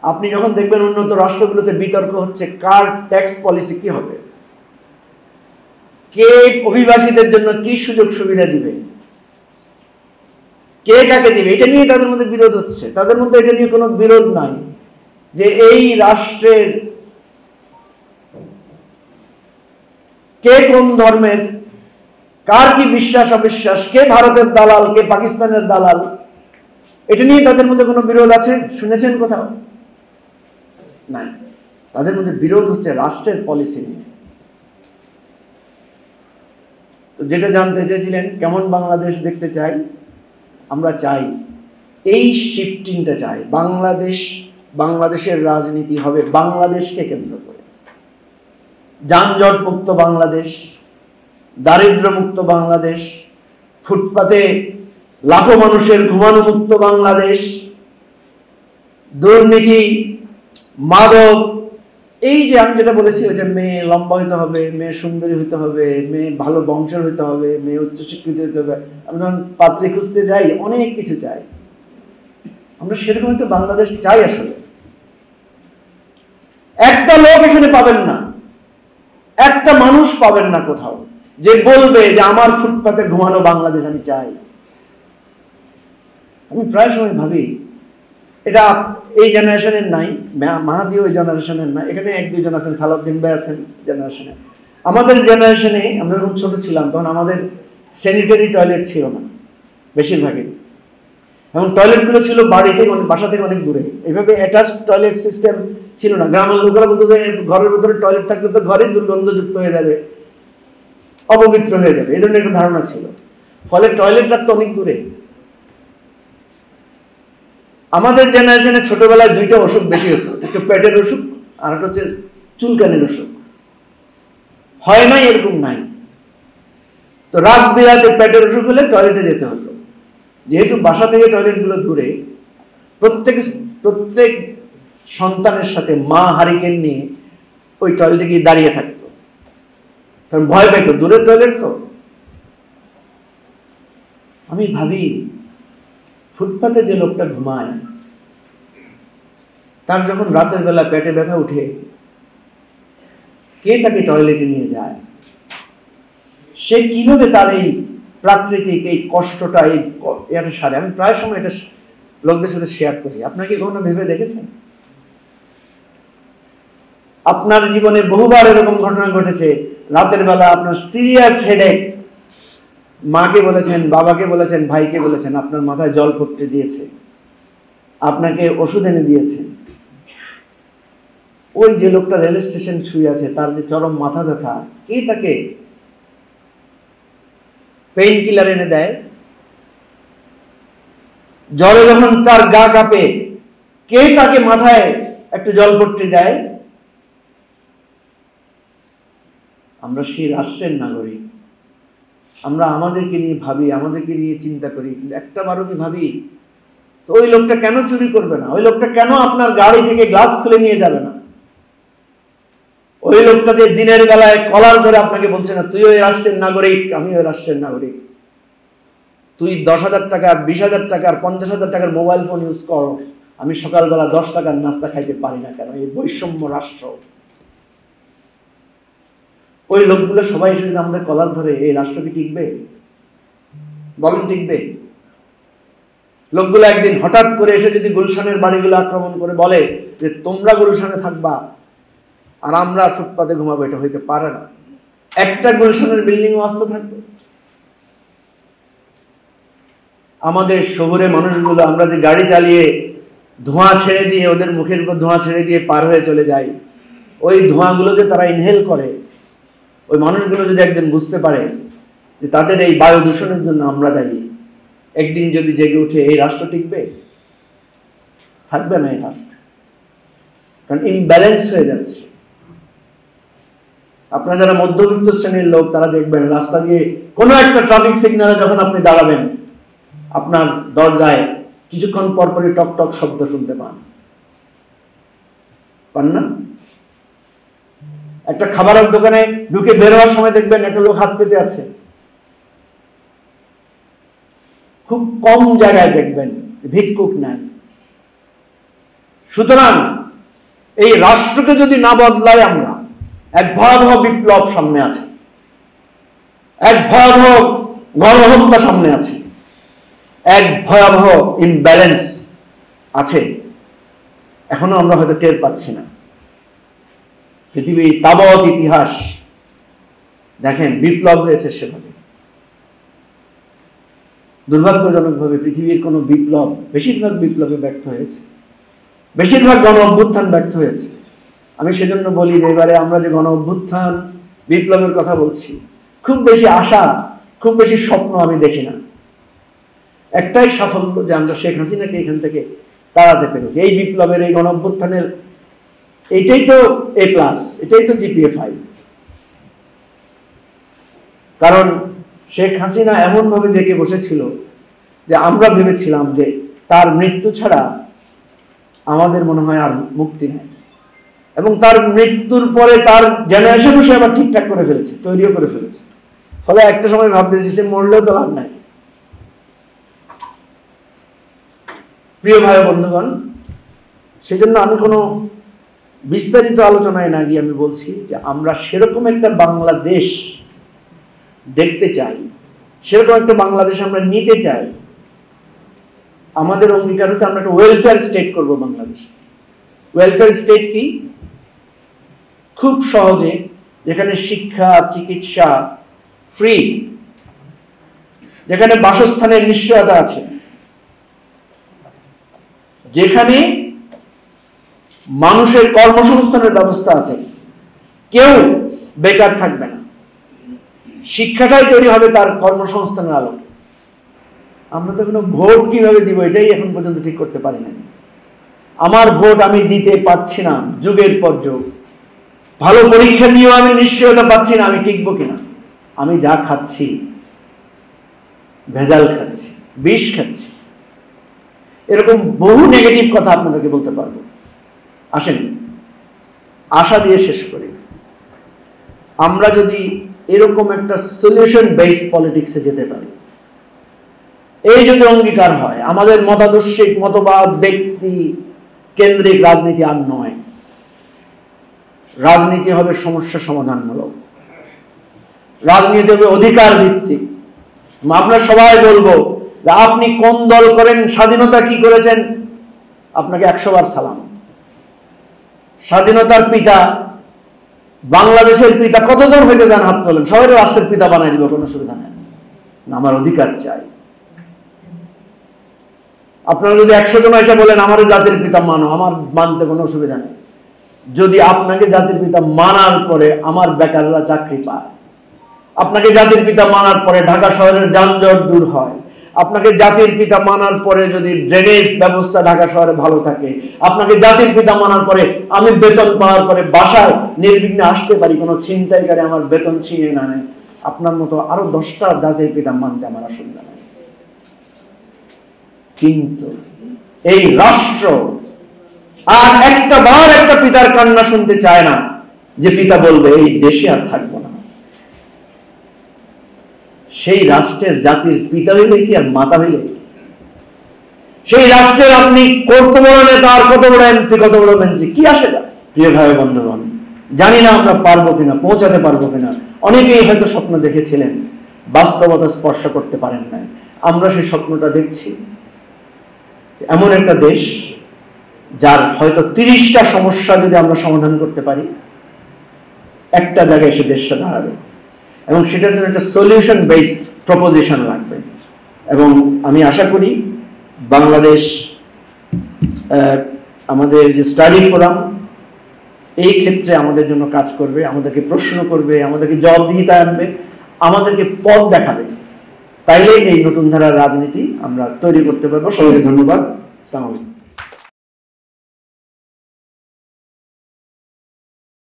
আপনি যখন দেখবেন উন্নত রাষ্ট্রগুলোতে বিতর্ক হচ্ছে কার ট্যাক্স পলিসি কি হবে, কে অভিবাসীদের জন্য কি সুযোগ সুবিধা দিবে, কে কাকে দিবে, এটা নিয়ে তাদের মধ্যে বিরোধ হচ্ছে। তাদের মধ্যে এটা নিয়ে কোনো বিরোধ নাই যে এই রাষ্ট্রের কে কোন ধর্মের, কার কি বিশ্বাস অবিশ্বাস, কে ভারতের দালাল, কে পাকিস্তানের দালাল, এটা নিয়ে তাদের মধ্যে কোনো বিরোধ আছে শুনেছেন কোথাও? নাই। তাদের মধ্যে বিরোধ হচ্ছে রাষ্ট্রের পলিসি নিয়ে। তো যেটা জানতে চেয়েছিলেন কেমন বাংলাদেশ দেখতে চাই, আমরা চাই এই শিফটিংটা চাই। বাংলাদেশের রাজনীতি হবে বাংলাদেশকে কেন্দ্র করে, যানজট মুক্ত বাংলাদেশ, দারিদ্র মুক্ত বাংলাদেশ, ফুটপাতে লাখো মানুষের ঘুমানো মুক্ত বাংলাদেশ, দুর্নীতি, মাদক, এই যে আমি যেটা বলেছি ওই যে মেয়ে লম্বা হইতে হবে, মেয়ে সুন্দরী হইতে হবে, মেয়ে ভালো বংশের হইতে হবে, মেয়ে উচ্চশিক্ষিত হইতে হবে, আমরা যখন পাত্রী খুঁজতে যাই অনেক কিছু চাই। আমরা সেরকম একটা বাংলাদেশ চাই। আসলে একটা লোক এখানে পাবেন না, একটা মানুষ পাবেন না কোথাও যে বলবে যে আমার ফুটপাতে ঘুমানো বাংলাদেশ আমি চাই। আমি প্রায় সময় ভাবি এটা এই জেনারেশনের নাই, মাহাদি ওই জেনারেশনের নাই, এখানে এক দুইজন আছেন, সালাউদ্দিন ভাই আছেন জেনারেশনে। আমাদের জেনারেশনে আমরা যখন ছোট ছিলাম তখন আমাদের স্যানিটারি টয়লেট ছিল না বেশিরভাগই, এবং টয়লেটগুলো ছিল বাড়ি থেকে বাসা থেকে অনেক দূরে, এইভাবে অ্যাটাচড টয়লেট সিস্টেম ছিল না। গ্রামের লোকেরা বলতো যে ঘরের ভিতরে টয়লেট থাকলে তো ঘরে দুর্গন্ধযুক্ত হয়ে যাবে, অপবিত্র হয়ে যাবে, এই ধরনের একটা ধারণা ছিল। ফলে টয়লেট রাখতো অনেক দূরে। আমাদের জেনারেশনে ছোটবেলায় দুইটা অসুখ বেশি হতো, একটা পেটের অসুখ আর একটা হচ্ছে চুলকানির অসুখ। হয় নাই এরকম নাই, তো রাত বিরাতে পেটের অসুখ হলে টয়লেটে যেতে হতো। যেহেতু বাসা থেকে টয়লেটগুলো দূরে, প্রত্যেক সন্তানের সাথে মা হারিকেন নিয়ে ওই টয়লেটে গিয়ে দাঁড়িয়ে থাকতো, কারণ ভয় পেত, দূরের টয়লেট তো। আমি ভাবি ফুটপাতে যে লোকটা ঘুমায় তার যখন রাতের বেলা পেটে ব্যথা উঠে, কে তাকে টয়লেটে নিয়ে যায়? সে কিভাবে তার এই প্রাকৃতিক এই কষ্টটা এটা সারে? আমি প্রায় সময় এটা লোকদের সাথে শেয়ার করি। আপনাকে কখনো ভেবে দেখেছেন? আপনার জীবনে বহুবার এরকম ঘটনা ঘটেছে, রাতের বেলা আপনার সিরিয়াস হেডেক, মাকে বলেছেন, বাবাকে বলেছেন, ভাইকে বলেছেন, আপনার মাথায় জল পড়তে দিয়েছে, আপনাকে ওষুধ এনে দিয়েছে। ওই যে লোকটা রেল স্টেশন শুয়ে আছে, তার যে চরম মাথা ব্যথা, কে তাকে পেইন কিলার এনে দেয়? জ্বরে যখন তার গা কাঁপে, কে তাকে মাথায় একটু জলপট্টি দেয়? আমরা সেই রাষ্ট্রের নাগরিক, আমরা আমাদেরকে নিয়ে ভাবি, আমাদেরকে নিয়ে চিন্তা করি, কিন্তু একটা বারও কি ভাবি তো ওই লোকটা কেন চুরি করবে না? ওই লোকটা কেন আপনার গাড়ি থেকে গ্লাস খুলে নিয়ে যাবে না? ওই লোকটা যে দিনের বেলায় কলার ধরে আপনাকে বলছে না তুই ওই রাষ্ট্রের নাগরিক, আমি ওই রাষ্ট্রের নাগরিক, তুই 10,000 টাকার, 20,000 টাকার, 50,000 টাকার মোবাইল ফোন ইউজ কর, আমি সকালবেলা 10 টাকার নাস্তা খাইতে পারি না কেন? এই বৈষম্য রাষ্ট্র। ওই লোকগুলো সবাই এসে যদি আমাদের কলার ধরে, এই রাষ্ট্র কি টিকবে? বলেন টিকবে? লোকগুলো একদিন হঠাৎ করে এসে যদি গুলশানের বাড়িগুলো আক্রমণ করে বলে যে তোমরা গুলশানে থাকবা আর আমরা ফুটপাতে ঘুমাবো, এটা হইতে পারে না। একটা গুলশানের বিল্ডিং অস্ত থাকবে। আমাদের শহরে মানুষগুলো, আমরা যে গাড়ি চালিয়ে ধোঁয়া ছেড়ে দিয়ে, ওদের মুখের উপর ধোঁয়া ছেড়ে দিয়ে পার হয়ে চলে যাই, ওই ধোঁয়াগুলো যে তারা ইনহেল করে, ওই মানুষগুলো যদি একদিন বুঝতে পারে যে তাদের এই বায়ু দূষণের জন্য আমরা দায়ী, একদিন যদি জেগে উঠে, এই রাষ্ট্র টিকবে? থাকবে না এই রাষ্ট্র, কারণ ইমব্যালেন্স হয়ে যাচ্ছে। আপনারা যারা মধ্যবিত্ত শ্রেণীর লোক, তারা দেখবেন রাস্তা দিয়ে কোনো একটা ট্রাফিক সিগন্যালে যখন আপনি দাঁড়াবেন, আপনার দরজায় কিছুক্ষণ পরপরই টক টক শব্দ শুনতে পান না? একটা খাবারের দোকানে ঢুকে বের হওয়ার সময় দেখবেন একটা লোক হাত পেতে আছে। খুব কম জায়গায় দেখবেন ভিক্ষুক নেন, সুতরাং এই রাষ্ট্রকে যদি না বদলাই আমরা, এক ভয়াবহ বিপ্লব সামনে আছে, এক ভয়াবহ গণহত্যা সামনে আছে, এক ভয়াবহ ইমব্যালেন্স আছে, এখনো আমরা হয়তো টের পাচ্ছি না। পৃথিবীর তাবৎ ইতিহাস দেখেন, বিপ্লব হয়েছে সেভাবে। দুর্ভাগ্যজনকভাবে পৃথিবীর কোন বিপ্লব, বেশিরভাগ বিপ্লবে ব্যর্থ হয়েছে, বেশিরভাগ গণ অভ্যুত্থান ব্যর্থ হয়েছে। আমি সেজন্য বলি যে এবারে আমরা যে গণ অভ্যুত্থান বিপ্লবের কথা বলছি, খুব বেশি আশা, খুব বেশি স্বপ্ন আমি দেখি না। একটাই সাফল্য যে আমরা শেখ হাসিনাকে এখান থেকে তাড়াতে পেরেছি। এই বিপ্লবের, এই গণ অভ্যুত্থানের এটাই তো A+, এটাই তো GPA 5। কারণ শেখ হাসিনা এমন ভাবে জেগে বসেছিল যে আমরা ভেবেছিলাম যে তার মৃত্যু ছাড়া আমাদের মনে হয় আর মুক্তি নেই, এবং তার মৃত্যুর পরে তার জেনারেশনও সে আবার ঠিকঠাক করে ফেলেছে, তৈরিও করে ফেলেছে। ফলে একটা সময় ভাবতেছি সে মরলেও তো লাভ নাই। প্রিয় ভাই বন্ধুগণ, সেই জন্য আমি কোনো বিস্তারিত আলোচনায় না গিয়ে আমি বলছি যে আমরা সেরকম একটা বাংলাদেশ দেখতে চাই, সেরকম একটা বাংলাদেশ আমরা নিতে চাই। আমাদের অঙ্গীকার হচ্ছে আমরা একটা ওয়েলফেয়ার স্টেট করব বাংলাদেশে। ওয়েলফেয়ার স্টেট কি? খুব সহজে, যেখানে শিক্ষা, চিকিৎসা ফ্রি, যেখানে বাসস্থানের নিশ্চয়তা আছে, যেখানে মানুষের কর্মসংস্থানের ব্যবস্থা আছে, কেউ বেকার থাকবে না, শিক্ষাটাই তৈরি হবে তার কর্মসংস্থানের আলোকে। আমরা তো কোনো ভোট কিভাবে দিব এটাই এখন পর্যন্ত ঠিক করতে পারি না। আমার ভোট আমি দিতে পারছি না যুগের পর যুগ। ভালো পরীক্ষা দিয়েও আমি নিশ্চয়তা পাচ্ছি না আমি টিকবো কিনা। আমি যা খাচ্ছি ভেজাল খাচ্ছি, বিষ খাচ্ছি, এরকম বহু নেগেটিভ কথা আপনাদেরকে বলতে পারবো। আসেন আশা দিয়ে শেষ করি। আমরা যদি এরকম একটা সলিউশন বেসড পলিটিক্সে যেতে পারি, এই যদি অঙ্গীকার হয়, আমাদের মতাদর্শিক মতবাদ ব্যক্তি কেন্দ্রিক রাজনীতি আর নয়, রাজনীতি হবে সমস্যা সমাধানমূলক, রাজনীতি হবে অধিকার ভিত্তিক। আমরা সবাই বলবো যে আপনি কোন দল করেন, স্বাধীনতা কি করেছেন, আপনাকে 100 বার সালাম। স্বাধীনতার পিতা, বাংলাদেশের পিতা কতজন হইতে যান হাত তোলেন, সবাই রাষ্ট্রের পিতা বানাই দিব, কোনো সুবিধা নেই। আমার অধিকার চাই। আপনারা যদি 100 জন এসে বলেন আমার জাতির পিতা মানো, আমার মানতে কোনো অসুবিধা নেই। যদি আপনাকে জাতির পিতা মানার পরে আমার বেকাররা চাকরি পায়, আপনাকে জাতির পিতা মানার পরে ঢাকা শহরের যানজট দূর হয়, আপনাকে জাতির পিতা মানার পরে যদি ড্রেনেজ ব্যবস্থা ঢাকা শহরে ভালো থাকে, আপনাকে জাতির পিতা মানার পরে আমি বেতন পাওয়ার পরে বাসায় নির্বিঘ্নে আসতে পারি, কোনো ছিনতাইকারী আমার বেতন ছিনিয়ে না নেয়, আপনার মতো আরো 10টা জাতির পিতা মানতে আমার অসুবিধা নেই। কিন্তু এই রাষ্ট্র আর একটা বার একটা পিতার কান্না শুনতে চায় না যে পিতা বলবে এই দেশে আর থাকবো না। সেই রাষ্ট্রের জাতির পিতা হইলে কি আর মাতা হইলে? সেই রাষ্ট্রের আপনি কত বড় নেতা আর কত বড় এমপি, কত বড় মন্ত্রী, কি আসে যায়? প্রিয় ভাই বন্ধুগণ, জানি না আমরা পারবো কিনা, পৌঁছাতে পারবো কিনা। অনেকেই হয়তো স্বপ্ন দেখেছিলেন, বাস্তবতা স্পর্শ করতে পারেন নাই। আমরা সেই স্বপ্নটা দেখছি, এমন একটা দেশ যার হয়তো 30টা সমস্যা যদি আমরা সমাধান করতে পারি, একটা জায়গায় সে দেশটা দাঁড়াবে, এবং সেটার জন্য একটা সলিউশন বেসড প্রপোজিশন লাগবে। এবং আমি আশা করি বাংলাদেশ আমাদের যে স্টাডি ফোরাম এই ক্ষেত্রে আমাদের জন্য কাজ করবে, আমাদেরকে প্রশ্ন করবে, আমাদেরকে জবাবদিহিতা আনবে, আমাদেরকে পথ দেখাবে। তাইলে এই নতুন ধারার রাজনীতি আমরা তৈরি করতে পারবো। সবাইকে ধন্যবাদ। আসসালামু আলাইকুম।